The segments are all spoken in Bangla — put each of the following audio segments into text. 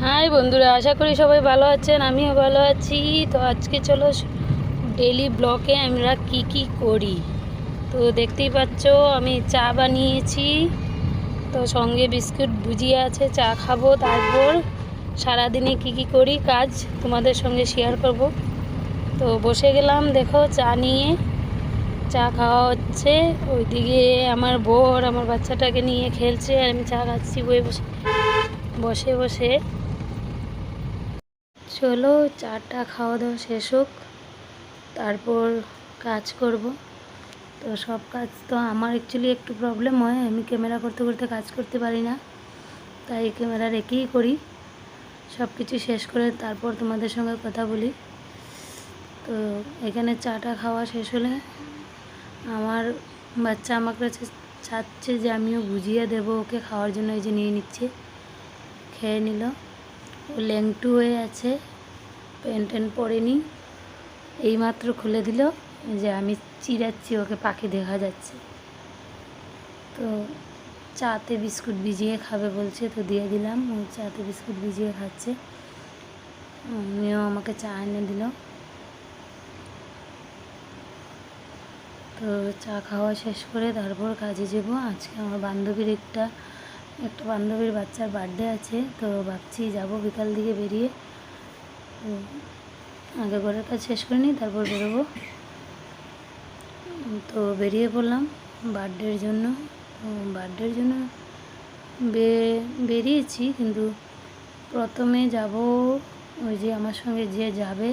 হাই বন্ধুরা, আশা করি সবাই ভালো আছেন। আমিও ভালো আছি। তো আজকে চলো ডেইলি ব্লগে আমরা কি করি। তো দেখতেই পাচ্ছ আমি চা বানিয়েছি, তো সঙ্গে বিস্কুট ভুজিয়া আছে, চা খাবো। তারপর সারাদিনে কি করি কাজ তোমাদের সঙ্গে শেয়ার করব। তো বসে গেলাম, দেখো চা নিয়ে, চা খাওয়া হচ্ছে। ওইদিকে আমার বর আমার বাচ্চাটাকে নিয়ে খেলছে, আর আমি চা খাচ্ছি বসে বসে বসে। চলো চাটা খাওয়া দাওয়া শেষ হোক, তারপর কাজ করব। তো সব কাজ তো আমার অ্যাকচুয়ালি একটু প্রবলেম হয়, আমি ক্যামেরা করতে করতে কাজ করতে পারি না, তাই ক্যামেরা রেখেই করি। সব কিছু শেষ করে তারপর তোমাদের সঙ্গে কথা বলি। তো এখানে চাটা খাওয়া শেষ হলে আমার বাচ্চা আমার কাছে চাচ্ছে যে আমিও বুঝিয়ে দেবো ওকে খাওয়ার জন্য, এই যে নিয়ে নিচ্ছে, খেয়ে নিল। ও ল্যাংটু হয়ে আছে, প্যান্ট পরেনি, এইমাত্র খুলে দিল, যে আমি চিরাচ্ছি ওকে, পাখি দেখা যাচ্ছে। তো চাতে বিস্কুট ভিজিয়ে খাবে বলছে, তো দিয়ে দিলাম। ও চাতে বিস্কুট ভিজিয়ে খাচ্ছে, আমিও আমাকে চা এনে দিল। তো চা খাওয়া শেষ করে তারপর কাজে যাব। আজকে আমার বান্ধবীর একটা বান্ধবীর বাচ্চার বার্থডে আছে, তো ভাবছি যাব বিকাল দিকে বেরিয়ে। আগে ঘরের কাজ শেষ করে নিই, তারপর বেরোবো। তো বেরিয়ে পড়লাম বার্থডের জন্য। বার্থডের জন্য বেরিয়েছি, কিন্তু প্রথমে যাব ওই যে আমার সঙ্গে যে যাবে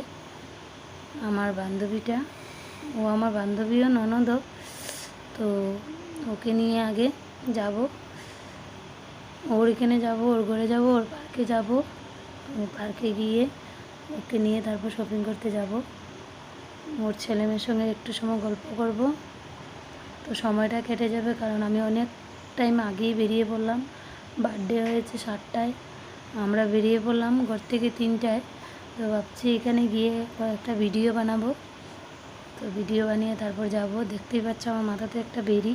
আমার বান্ধবীটা, ও আমার বান্ধবীও ননদও, তো ওকে নিয়ে আগে যাব। ওর এখানে যাব, ওর ঘরে যাব, ওর পার্কে যাব। পার্কে গিয়ে ওকে নিয়ে তারপর শপিং করতে যাব। ওর ছেলেমেয়ের সঙ্গে একটু সময় গল্প করব। তো সময়টা কেটে যাবে, কারণ আমি অনেক টাইম আগেই বেরিয়ে পড়লাম। বার্থডে হয়েছে 7টায়, আমরা বেরিয়ে পড়লাম ঘর থেকে 3টায়। তো ভাবছি এখানে গিয়ে কয়েকটা ভিডিও বানাবো। তো ভিডিও বানিয়ে তারপর যাব। দেখতেই পাচ্ছ আমার মাথাতে একটা বেরি,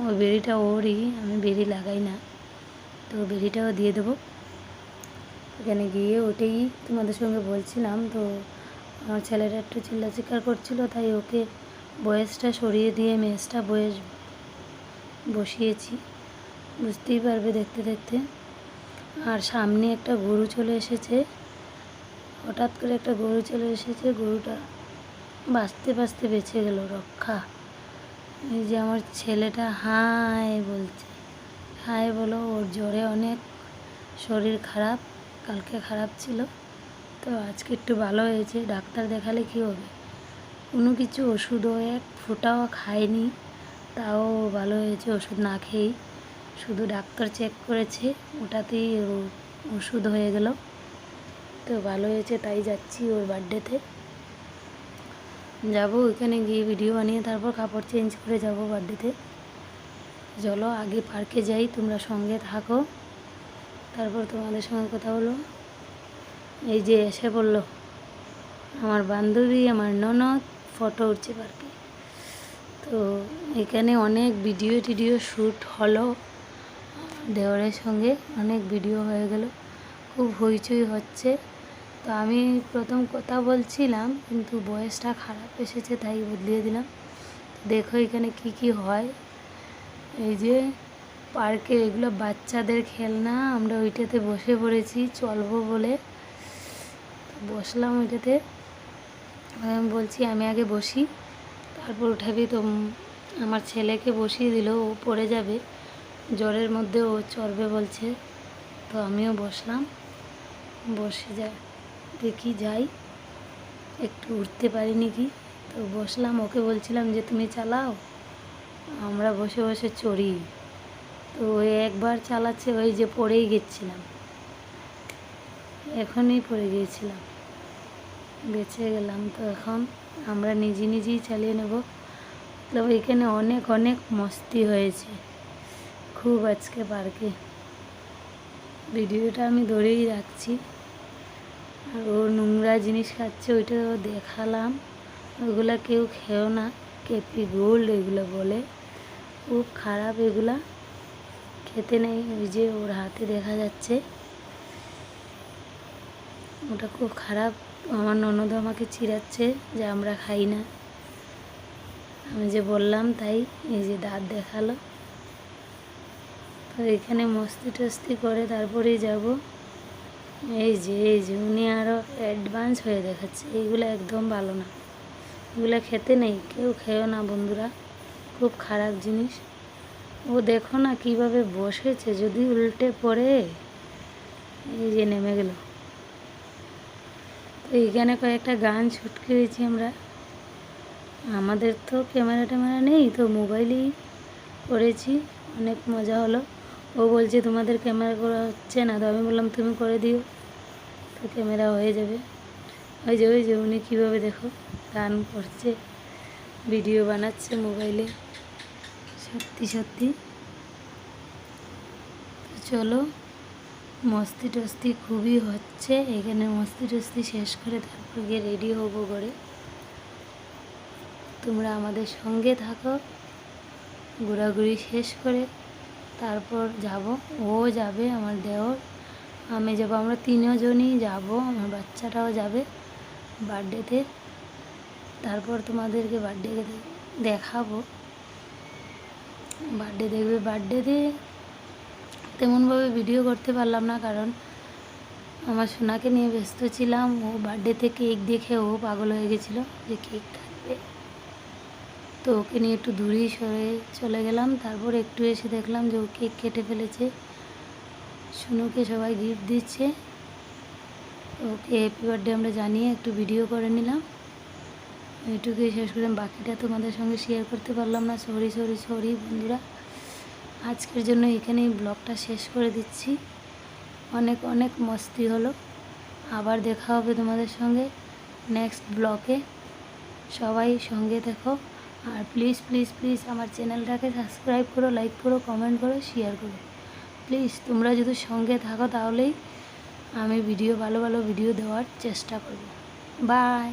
ওই বেরিটা ওরই, আমি বেরি লাগাই না, তো বেরিটাও দিয়ে দেবো। এখানে গিয়ে ওটাই তোমাদের সঙ্গে বলছিলাম। তো আমার ছেলেটা একটু চিৎকার করছিল, তাই ওকে বয়সটা সরিয়ে দিয়ে মেজটা বয়স বসিয়েছি, বুঝতেই পারবে দেখতে দেখতে। আর সামনে একটা গরু চলে এসেছে, হঠাৎ করে একটা গরু চলে এসেছে, গরুটা বাঁচতে বেঁচে গেল, রক্ষা। এই যে আমার ছেলেটা হাই বলছে, হাই বলো। ওর জ্বরে অনেক শরীর খারাপ, কালকে খারাপ ছিল, তো আজকে একটু ভালো হয়েছে। ডাক্তার দেখালে কি হবে, কোনো কিছু ওষুধও এক ফোঁটাও খায়নি, তাও ভালো হয়েছে ওষুধ না খেয়েই। শুধু ডাক্তার চেক করেছে, ওটাতেই ওষুধ হয়ে গেল, তো ভালো হয়েছে। তাই যাচ্ছি ওর বার্থডেতে, যাব। ওইখানে গিয়ে ভিডিও বানিয়ে তারপর কাপড় চেঞ্জ করে যাব বার্থডেতে। চলো আগে পার্কে যাই, তোমরা সঙ্গে থাকো, তারপর তোমাদের সঙ্গে কথা হলো। এই যে এসে পড়লো আমার বান্ধবী, আমার ননদ, ফটো উঠছে পার্কে। তো এখানে অনেক ভিডিও শ্যুট হলো, দেওরের সঙ্গে অনেক ভিডিও হয়ে গেল, খুব হইচই হচ্ছে। তো আমি প্রথম কথা বলছিলাম, কিন্তু বয়সটা খারাপ এসেছে, তাই বদলিয়ে দিলাম। দেখো এখানে কি হয়। এই যে পার্কে এগুলো বাচ্চাদের খেলনা, আমরা ওইটাতে বসে পড়েছি চলবো বলে, বসলাম ওইটাতে। আমি বলছি আমি আগে বসি, তারপর উঠাবি। তো আমার ছেলেকে বসিয়ে দিল, ও পড়ে যাবে জ্বরের মধ্যে, ও চড়বে বলছে। তো আমিও বসলাম, বসে দেখি যাই, একটু উঠতে পারিনি কি, তো বসলাম। ওকে বলছিলাম যে তুমি চালাও, আমরা বসে বসে চড়ি। তো ওই একবার চালাচ্ছে, ওই যে পড়েই গেছিলাম, এখনই পড়ে গিয়েছিলাম, বেঁচে গেলাম। তো এখন আমরা নিজেই চালিয়ে নেব। তো এখানে অনেক মস্তি হয়েছে খুব আজকে পার্কে। ভিডিওটা আমি ধরেই রাখছি। আর ও নোংরা জিনিস খাচ্ছে, ওইটা দেখালাম। ওইগুলা কেউ খেও না, কেপি গোল্ড এগুলো বলে, খুব খারাপ, এগুলা খেতে নেই। ওই যে ওর হাতে দেখা যাচ্ছে, ওটা খুব খারাপ। আমার ননদ আমাকে চিড়াচ্ছে যে আমরা খাই না। আমি যে বললাম তাই, এই যে দাঁত দেখালো। তো এখানে মস্তি টস্তি করে তারপরেই যাব। এই যে উনি আরও অ্যাডভান্স হয়ে দেখাচ্ছে। এইগুলো একদম ভালো না, এগুলো খেতে নেই, কেউ খেও না বন্ধুরা, খুব খারাপ জিনিস। ও দেখো না কিভাবে বসেছে, যদি উল্টে পড়ে। এই যে নেমে গেল। তো এইখানে কয়েকটা গান শ্যুট করেছি আমরা। আমাদের তো ক্যামেরা ট্যামেরা নেই, তো মোবাইলেই করেছি। অনেক মজা হলো। ও বলছে তোমাদের ক্যামেরা করা হচ্ছে না, তো আমি বললাম তুমি করে দিও, তো ক্যামেরা হয়ে যাবে। ওই যে উনি কীভাবে দেখো গান করছে, ভিডিও বানাচ্ছে মোবাইলে। সত্যি সত্যি। তো চলো, মস্তি টস্তি খুবই হচ্ছে এখানে। মস্তি টস্তি শেষ করে তারপর গিয়ে রেডি হবো করে। তোমরা আমাদের সঙ্গে থাকো। ঘোরাঘুরি শেষ করে তারপর যাব। ও যাবে, আমার দেওর, আমি যাব, আমরা তিনজনই যাব। আমার বাচ্চাটাও যাবে বার্থডেতে। তারপর তোমাদেরকে বার্থডে দেখাবো। বার্থডে দেখবে। বার্থডেতে তেমনভাবে ভিডিও করতে পারলাম না, কারণ আমার সোনাকে নিয়ে ব্যস্ত ছিলাম। ও বার্থডেতে কেক দেখে ও পাগল হয়ে গেছিলো যে কেক কাটবে। তো ওকে নিয়ে একটু দূরেই সরে চলে গেলাম। তারপর একটু এসে দেখলাম যে ও কেক কেটে ফেলেছে। সোনুকে সবাই গিফট দিচ্ছে। ওকে হ্যাপি বার্থডে আমরা জানিয়ে একটু ভিডিও করে নিলাম। এইটুকুই শেষ করলাম, বাকিটা তোমাদের সঙ্গে শেয়ার করতে পারলাম না। সরি বন্ধুরা। আজকের জন্য এখানেই ব্লগটা শেষ করে দিচ্ছি। অনেক অনেক মস্তি হলো। আবার দেখা হবে তোমাদের সঙ্গে নেক্সট ব্লগে। সবাই সঙ্গে দেখো। আর প্লিজ প্লিজ প্লিজ আমার চ্যানেলটাকে সাবস্ক্রাইব করো, লাইক করো, কমেন্ট করো, শেয়ার করো। প্লিজ তোমরা যদি সঙ্গে থাকো তাহলেই আমি ভালো ভালো ভিডিও দেওয়ার চেষ্টা করব। বাই।